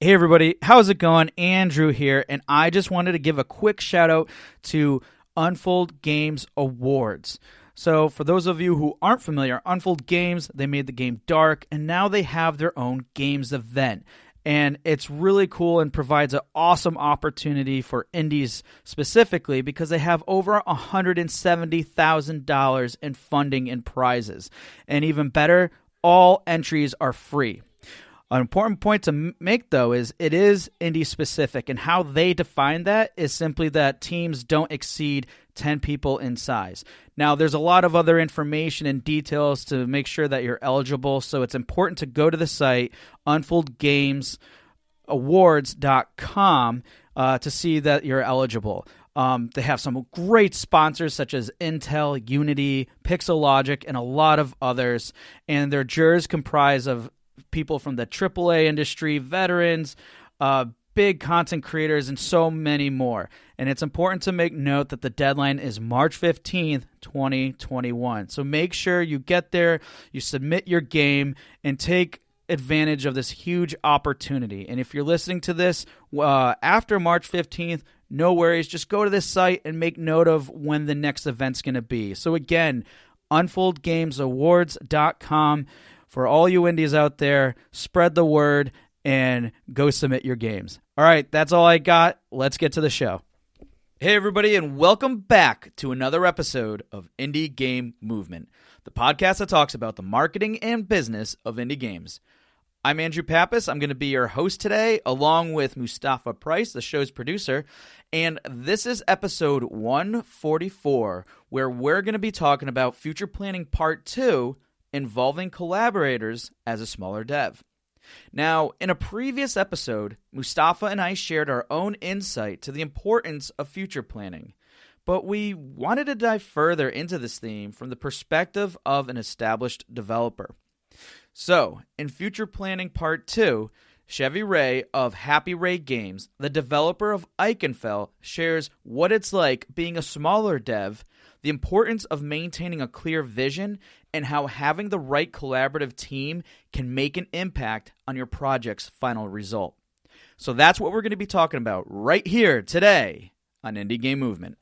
Hey everybody, how's it going? Andrew here, and I just wanted to give a quick shout out to Unfold Games Awards. So for those of you who aren't familiar, Unfold Games, they made the game Dark, and now they have their own games event. And it's really cool and provides an awesome opportunity for indies specifically because they have over $170,000 in funding and prizes. And even better, all entries are free. An important point to make, though, is it is indie specific, and how they define that is simply that teams don't exceed 10 people in size. Now, there's a lot of other information and details to make sure that you're eligible, so it's important to go to the site, unfoldgamesawards.com, to see that you're eligible. They have some great sponsors such as Intel, Unity, Pixelogic, and a lot of others, and their jurors comprise of people from the AAA industry, veterans, big content creators, and so many more. And it's important to make note that the deadline is March 15th, 2021. So make sure you get there, you submit your game, and take advantage of this huge opportunity. And if you're listening to this after March 15th, no worries. Just go to this site and make note of when the next event's going to be. So again, unfoldgamesawards.com. For all you indies out there, spread the word and go submit your games. All right, that's all I got. Let's get to the show. Hey, everybody, and welcome back to another episode of Indie Game Movement, the podcast that talks about the marketing and business of indie games. I'm Andrew Pappas. I'm going to be your host today, along with Mustapha Price, the show's producer, and this is episode 144, where we're going to be talking about Future Planning Part 2, involving collaborators as a smaller dev. Now, in a previous episode, Mustapha and I shared our own insight to the importance of future planning, but we wanted to dive further into this theme from the perspective of an established developer. So, in Future Planning Part 2, Chevy Ray of Happy Ray Games, the developer of Ikenfelll, shares what it's like being a smaller dev, the importance of maintaining a clear vision, and how having the right collaborative team can make an impact on your project's final result. So that's what we're going to be talking about right here today on Indie Game Movement.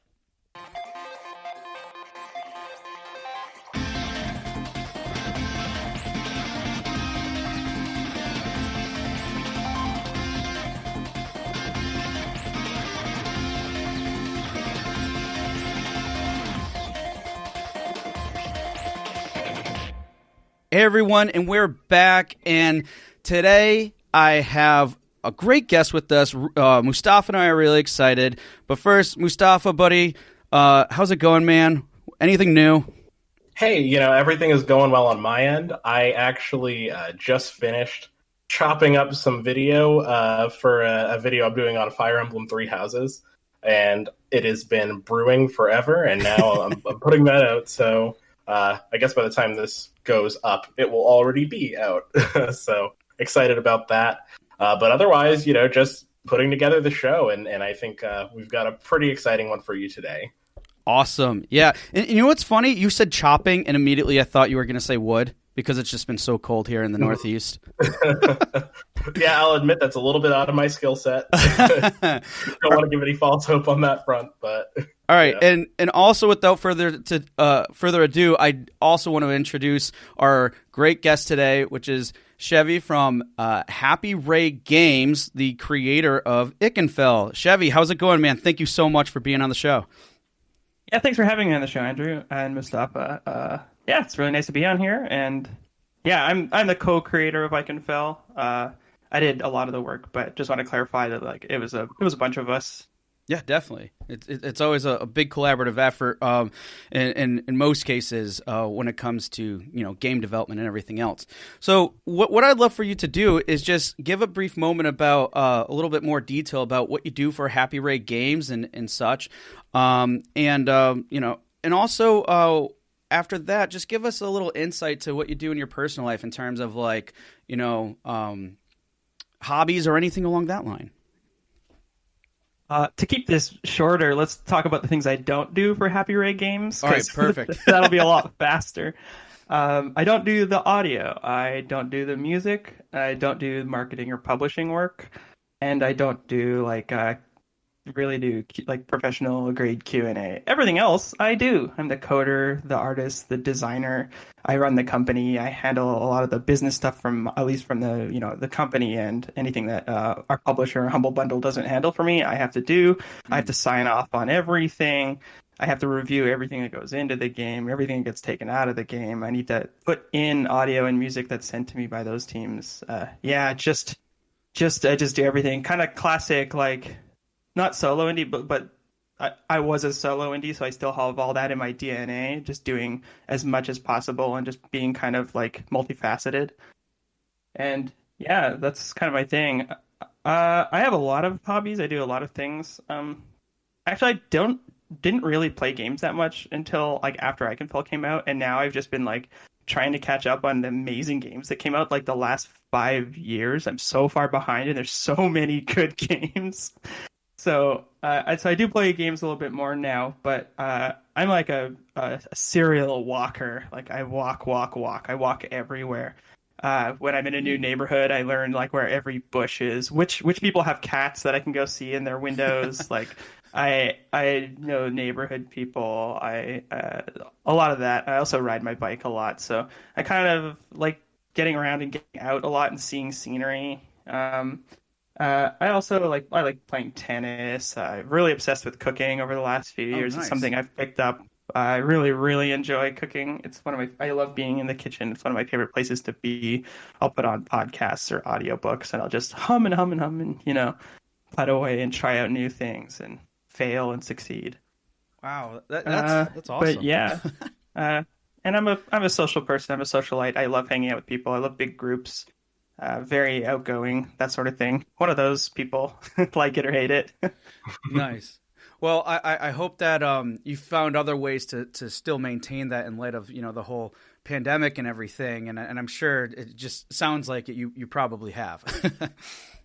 Hey everyone, and we're back, and today I have a great guest with us. Mustapha and I are really excited. But first, Mustapha, buddy, how's it going, man? Anything new? Hey, everything is going well on my end. I actually just finished chopping up some video for a video I'm doing on Fire Emblem Three Houses, and it has been brewing forever, and now I'm putting that out, so I guess by the time this goes up, it will already be out. So excited about that. But otherwise, just putting together the show, and I think we've got a pretty exciting one for you today. Awesome. Yeah. And you know what's funny? You said chopping, and immediately I thought you were going to say wood, because it's just been so cold here in the Northeast. Yeah, I'll admit that's a little bit out of my skill set. Don't want to give any false hope on that front, but... All right, yeah. And also without further ado, I also want to introduce our great guest today, which is Chevy from Happy Ray Games, the creator of Ikenfelll. Chevy, how's it going, man? Thank you so much for being on the show. Yeah, thanks for having me on the show, Andrew and Mustapha. Yeah, it's really nice to be on here, and yeah, I'm the co-creator of Ikenfelll. I did a lot of the work, but just want to clarify that it was a bunch of us. Yeah, definitely. It's always a big collaborative effort, in most cases when it comes to game development and everything else. So what I'd love for you to do is just give a brief moment about a little bit more detail about what you do for Happy Ray Games and such, and also after that, just give us a little insight to what you do in your personal life in terms of hobbies or anything along that line. To keep this shorter, let's talk about the things I don't do for Happy Ray Games. All right, perfect. That'll be a lot faster. I don't do the audio. I don't do the music. I don't do marketing or publishing work. and I don't do really do like professional grade Q&A. Everything else I do. I'm the coder, the artist, the designer. I run the company. I handle a lot of the business stuff from at least from the the company, and anything that our publisher Humble Bundle doesn't handle for me, I have to do. I have to sign off on everything. I have to review everything that goes into the game, everything that gets taken out of the game. I need to put in audio and music that's sent to me by those teams. Yeah, just I just do everything. Kind of classic, like not solo indie, but I was a solo indie, so I still have all that in my DNA. Just doing as much as possible and just being kind of like multifaceted. And yeah, that's kind of my thing. I have a lot of hobbies. I do a lot of things. Actually, didn't really play games that much until like after Ikenfelll came out, and now I've just been like trying to catch up on the amazing games that came out like the last 5 years. I'm so far behind, and there's so many good games. So I do play games a little bit more now, but I'm like a serial walker. Like I walk. I walk everywhere. When I'm in a new neighborhood, I learn like where every bush is, which people have cats that I can go see in their windows. Like I know neighborhood people. A lot of that. I also ride my bike a lot, so I kind of like getting around and getting out a lot and seeing scenery. I like playing tennis. I'm really obsessed with cooking over the last few years. Nice. It's something I've picked up. I really, really enjoy cooking. I love being in the kitchen. It's one of my favorite places to be. I'll put on podcasts or audiobooks and I'll just hum and, put away and try out new things and fail and succeed. Wow, that's awesome. But yeah, and I'm a social person. I'm a socialite. I love hanging out with people. I love big groups. Very outgoing, that sort of thing. One of those people, like it or hate it. Nice. Well, I hope that you found other ways to still maintain that in light of the whole pandemic and everything, and I'm sure it just sounds like you probably have.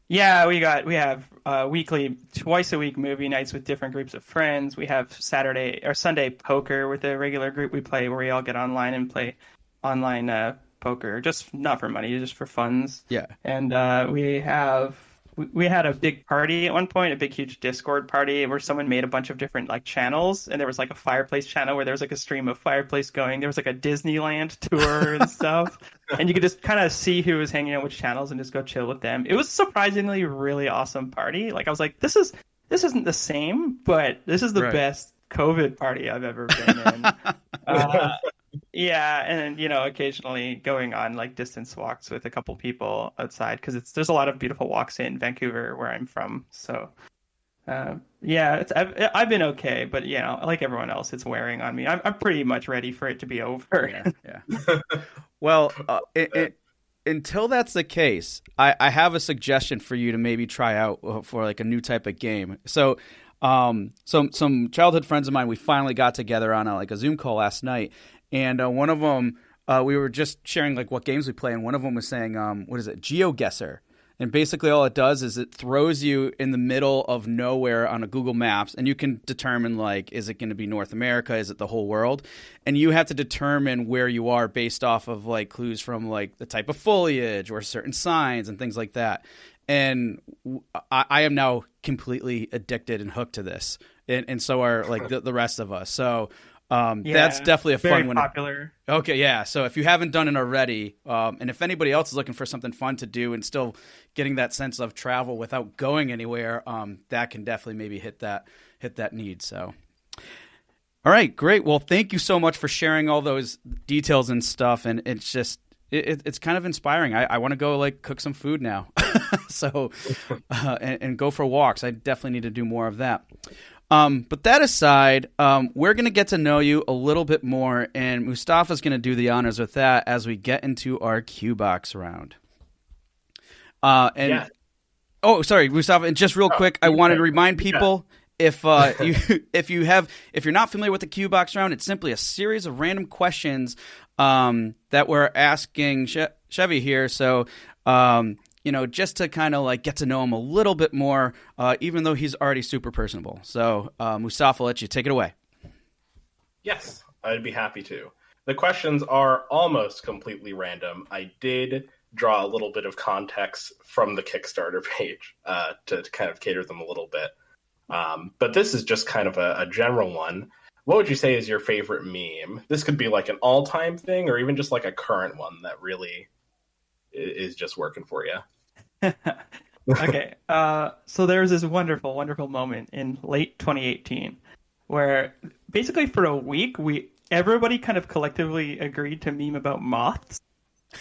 Yeah, we have weekly, twice a week movie nights with different groups of friends. We have Saturday or Sunday poker with a regular group we play, where we all get online and play online poker, just not for money, just for funds. Yeah. And we had a big party at one point, a big huge Discord party where someone made a bunch of different like channels, and there was like a fireplace channel where there was like a stream of fireplace going. There was like a Disneyland tour and stuff, and you could just kind of see who was hanging out which channels and just go chill with them. It was surprisingly really awesome party. Like I was like, this isn't the same, but this is the best COVID party I've ever been in. Yeah, and occasionally going on like distance walks with a couple people outside, because there's a lot of beautiful walks in Vancouver where I'm from. So yeah, I've been okay, but like everyone else, it's wearing on me. I'm pretty much ready for it to be over. Yeah. Well, until that's the case, I have a suggestion for you to maybe try out for like a new type of game. So some childhood friends of mine, we finally got together on a Zoom call last night. And one of them, we were just sharing like what games we play, and one of them was saying, what is it, GeoGuessr. And basically all it does is it throws you in the middle of nowhere on a Google Maps, and you can determine like, is it going to be North America? Is it the whole world? And you have to determine where you are based off of like clues from like the type of foliage or certain signs and things like that. And I am now completely addicted and hooked to this, and so are like the rest of us. So. That's definitely a fun one. Popular. Okay, yeah. So if you haven't done it already, and if anybody else is looking for something fun to do and still getting that sense of travel without going anywhere, that can definitely maybe hit that need. So, all right, great. Well, thank you so much for sharing all those details and stuff. And it's just it's kind of inspiring. I want to go like cook some food now. So and go for walks. I definitely need to do more of that. But that aside, we're going to get to know you a little bit more, and Mustapha's going to do the honors with that as we get into our Q-Box round. Oh, sorry, Mustapha, and just real quick, I wanted to remind people, if you're not familiar with the Q-Box round, it's simply a series of random questions that we're asking Chevy here. So, just to kind of like get to know him a little bit more, even though he's already super personable. So, Mustapha, I'll let you take it away. Yes, I'd be happy to. The questions are almost completely random. I did draw a little bit of context from the Kickstarter page to kind of cater them a little bit. But this is just kind of a general one. What would you say is your favorite meme? This could be like an all-time thing or even just like a current one that really is just working for you. Okay, so there was this wonderful, wonderful moment in late 2018 where basically for a week, everybody kind of collectively agreed to meme about moths.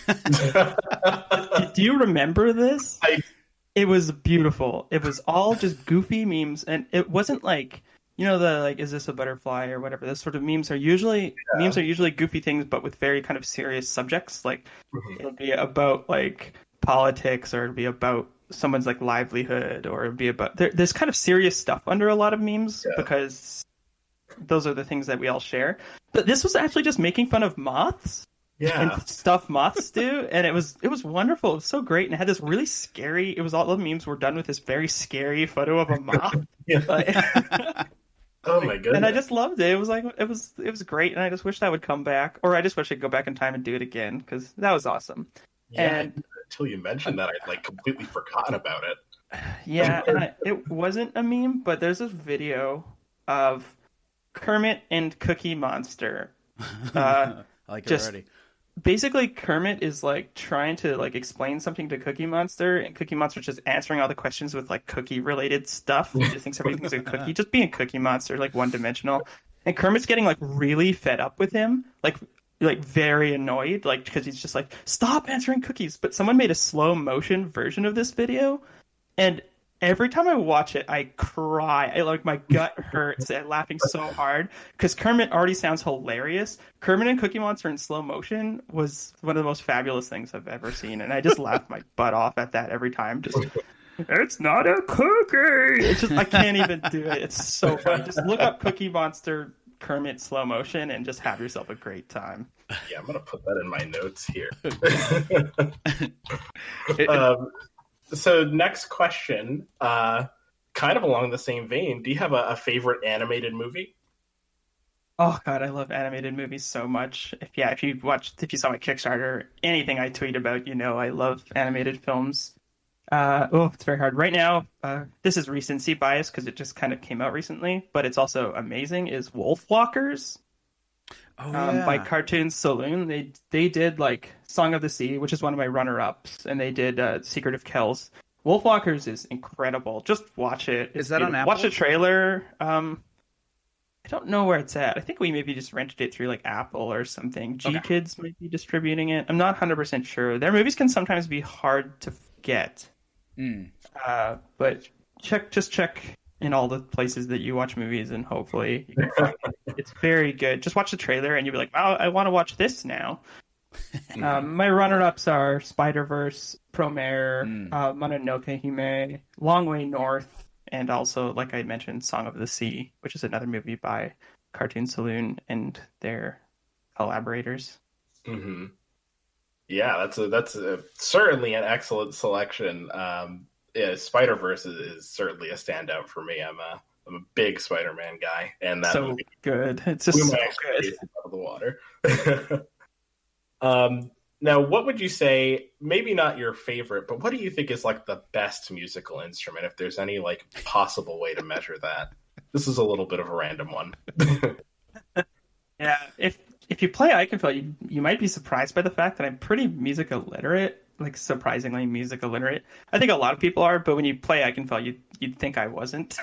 Do you remember this? It was beautiful. It was all just goofy memes, and it wasn't like, you know, the like, is this a butterfly or whatever. Those sort of memes are usually goofy things, but with very kind of serious subjects. Like it'll be about like politics, or it'll be about someone's like livelihood, or it'll be about there's kind of serious stuff under a lot of memes because those are the things that we all share. But this was actually just making fun of moths. And stuff moths do, and it was wonderful. It was so great, and it had this really scary. It was all the memes were done with this very scary photo of a moth. Oh my goodness! And I just loved it. It was like it was great, and I just wish that would come back, or I just wish I'd go back in time and do it again because that was awesome. Yeah, and until you mentioned that, I'd like completely forgotten about it. Yeah, and it wasn't a meme, but there's this video of Kermit and Cookie Monster. I like it already. Basically, Kermit is like trying to like explain something to Cookie Monster, and Cookie Monster's just answering all the questions with like cookie related stuff. He just thinks everything's a cookie, just being Cookie Monster, like one dimensional. And Kermit's getting like really fed up with him, like very annoyed, like because he's just like, stop answering cookies. But someone made a slow motion version of this video, and every time I watch it, I cry. Like my gut hurts and laughing so hard because Kermit already sounds hilarious. Kermit and Cookie Monster in slow motion was one of the most fabulous things I've ever seen, and I just laugh my butt off at that every time. Just, it's not a cookie. It's just I can't even do it. It's so funny. Just look up Cookie Monster Kermit slow motion and just have yourself a great time. Yeah, I'm gonna put that in my notes here. So next question, kind of along the same vein, do you have a favorite animated movie? Oh god, I love animated movies so much. If you saw my Kickstarter, anything I tweet about, you know I love animated films. It's very hard. Right now, this is recency bias because it just kind of came out recently, but it's also amazing, is Wolfwalkers. By Cartoon Saloon. They did like Song of the Sea, which is one of my runner-ups, and they did Secret of Kells. Wolfwalkers is incredible. Just watch it. Is that on Apple? Watch the trailer. I don't know where it's at. I think we maybe just rented it through like Apple or something. G-Kids might be distributing it. I'm not 100% sure. Their movies can sometimes be hard to get. But check in all the places that you watch movies, and hopefully you can find it. It's very good. Just watch the trailer and you'll be like, wow, I want to watch this now. My runner-ups are Spider-Verse, Promare, Mononoke Hime, Long Way North, and also, like I mentioned, Song of the Sea, which is another movie by Cartoon Saloon and their collaborators. Mm-hmm. Yeah, that's certainly an excellent selection. Spider-Verse is certainly a standout for me. I'm a big Spider-Man guy, and that so movie good. It's just so good. Out of the water. Now, what would you say? Maybe not your favorite, but what do you think is like the best musical instrument? If there's any like possible way to measure that, this is a little bit of a random one. Yeah, if you play Ikenfelll, you might be surprised by the fact that I'm pretty music illiterate. Like surprisingly music illiterate. I think a lot of people are, but when you play Ikenfelll, you'd think I wasn't.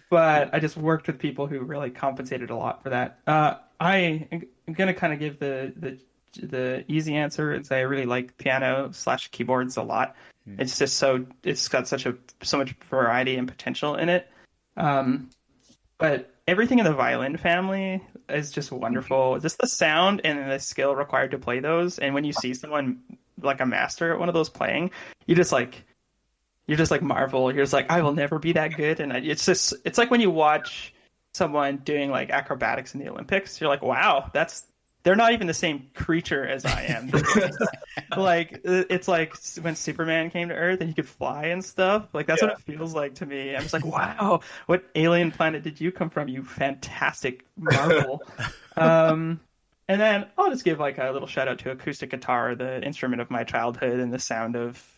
But I just worked with people who really compensated a lot for that. I'm gonna kind of give the easy answer and say I really like piano / keyboards a lot. It's just it's got so much variety and potential in it. But everything in the violin family is just wonderful. Just the sound and the skill required to play those. And when you see someone like a master at one of those playing, you're just like marvel. You're just like, I will never be that good. And it's like when you watch someone doing like acrobatics in the Olympics, you're like, wow, they're not even the same creature as I am. Like it's like when Superman came to Earth and he could fly and stuff. Like that's what it feels like to me. I'm just like, wow, what alien planet did you come from? You fantastic marvel. And then I'll just give like a little shout out to acoustic guitar, the instrument of my childhood and the sound of